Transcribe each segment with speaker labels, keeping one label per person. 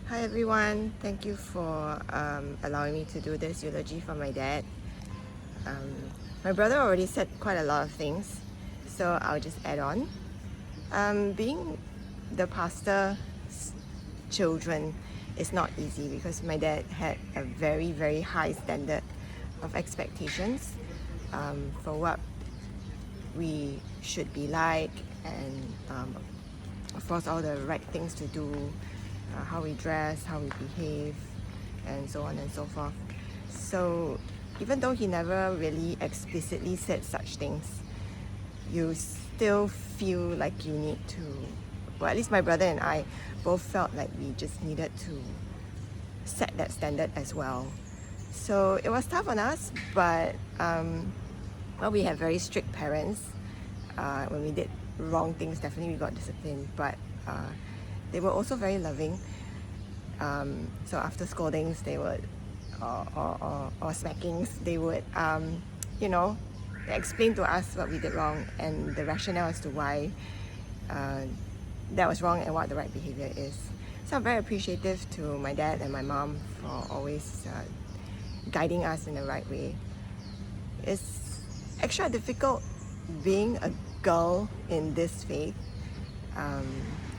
Speaker 1: Hi everyone, thank you for allowing me to do this eulogy for my dad. Um, my brother already said quite a lot of things, so I'll just add on. Being the pastor's children is not easy because my dad had a very, very high standard of expectations for what we should be like, and of course all the right things to do, how we dress, how we behave, and so on and so forth. So even though he never really explicitly said such things, you still feel like you need to, well, at least my brother and I both felt like we just needed to set that standard as well. So it was tough on us, but well, we have very strict parents. When we did wrong things, definitely we got disciplined, but they were also very loving. So after scoldings, they would, or smackings, they would, explain to us what we did wrong and the rationale as to why that was wrong and what the right behavior is. So I'm very appreciative to my dad and my mom for always guiding us in the right way. It's extra difficult being a girl in this faith,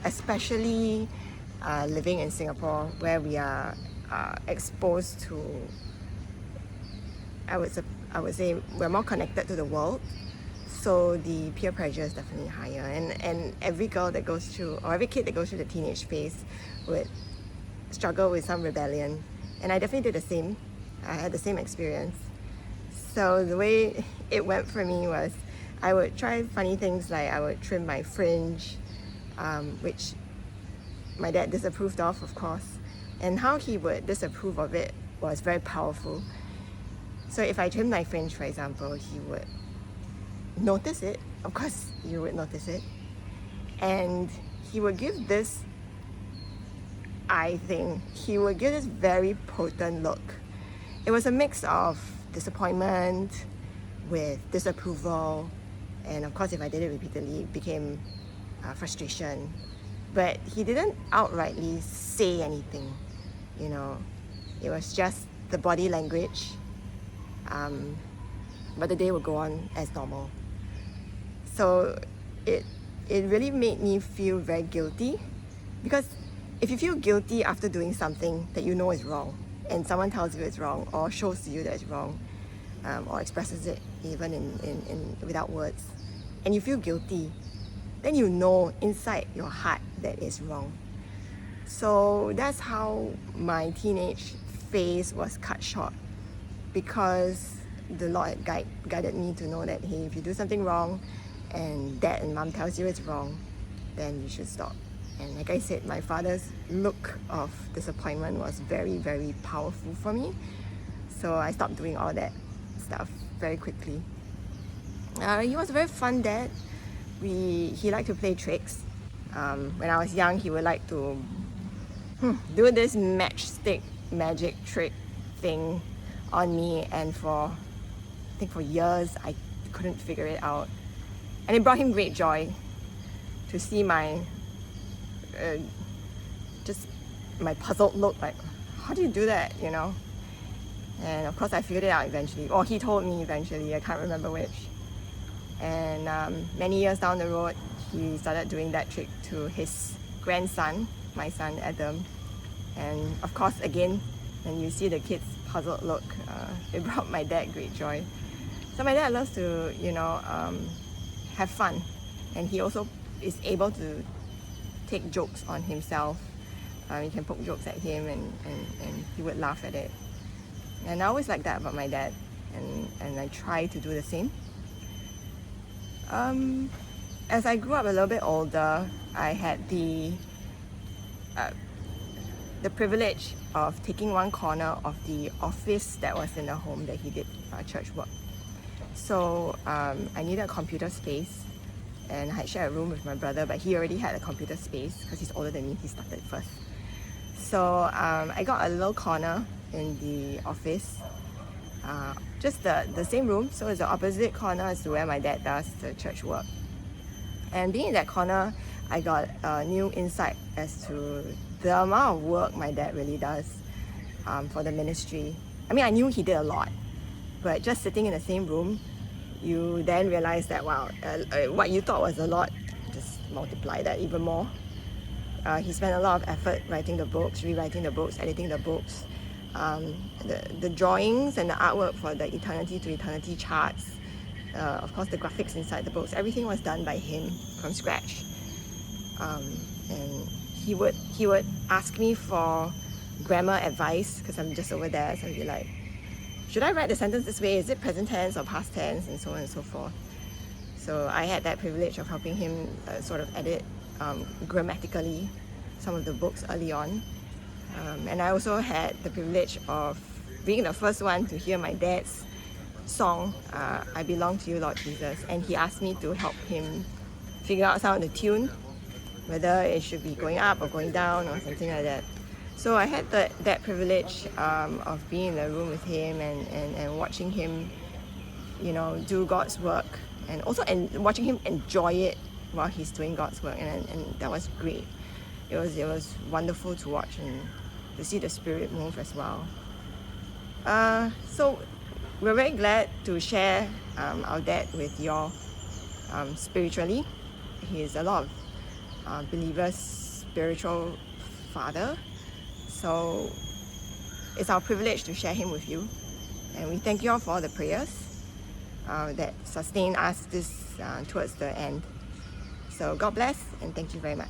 Speaker 1: especially living in Singapore, where we are exposed to, I would say we're more connected to the world, so the peer pressure is definitely higher, and every girl that goes through, or every kid that goes through the teenage phase would struggle with some rebellion, and I definitely did the same. I had the same experience. So the way it went for me was I would try funny things, like I would trim my fringe, which my dad disapproved of course, and how he would disapprove of it was very powerful. So if I trimmed my fringe, for example, he would notice it. Of course, you would notice it. And he would give this, he would give this very potent look. It was a mix of disappointment with disapproval, and of course, if I did it repeatedly, it became frustration. But he didn't outrightly say anything, It was just the body language. But the day would go on as normal. So it really made me feel very guilty, because if you feel guilty after doing something that you know is wrong, and someone tells you it's wrong or shows to you that it's wrong, or expresses it even in without words, and you feel guilty, then you know inside your heart that it's wrong. So that's how my teenage phase was cut short, because the Lord had guided me to know that, hey, if you do something wrong and dad and mom tells you it's wrong, then you should stop. And like I said, my father's look of disappointment was very, very powerful for me. So I stopped doing all that stuff very quickly. He was a very fun dad. He liked to play tricks. When I was young, he would like to do this matchstick magic trick thing on me, and I think for years I couldn't figure it out. And it brought him great joy to see my just my puzzled look, like, how do you do that, And of course I figured it out eventually, or he told me eventually, I can't remember which. And many years down the road, he started doing that trick to his grandson, my son Adam. And of course, again, when you see the kid's puzzled look, it brought my dad great joy. So my dad loves to, have fun, and he also is able to take jokes on himself. You can poke jokes at him, and he would laugh at it. And I always like that about my dad, and I try to do the same. As I grew up a little bit older, I had the privilege of taking one corner of the office that was in the home that he did church work. So I needed a computer space, and I had shared a room with my brother, but he already had a computer space because he's older than me. He started first. So I got a little corner in the office, just the same room, so it's the opposite corner as to where my dad does the church work. And being in that corner, I got a new insight as to the amount of work my dad really does for the ministry. I mean, I knew he did a lot, but just sitting in the same room, you then realize that, wow, what you thought was a lot, just multiply that even more. He spent a lot of effort writing the books, rewriting the books, editing the books. The drawings and the artwork for the Eternity to Eternity charts, of course the graphics inside the books, everything was done by him from scratch. And he would ask me for grammar advice because I'm just over there, so he'd be like, should I write the sentence this way? Is it present tense or past tense? And so on and so forth. So I had that privilege of helping him sort of edit grammatically some of the books early on. And I also had the privilege of being the first one to hear my dad's song, I Belong to You, Lord Jesus. And he asked me to help him figure out some of the tune, whether it should be going up or going down or something like that. So I had that privilege of being in the room with him and watching him, you know, do God's work, and also watching him enjoy it while he's doing God's work, and that was great. It was wonderful to watch and to see the Spirit move as well. So we're very glad to share our dad with you all spiritually. He is a lot of believers' spiritual father. So it's our privilege to share him with you. And we thank you all for all the prayers that sustain us towards the end. So God bless, and thank you very much.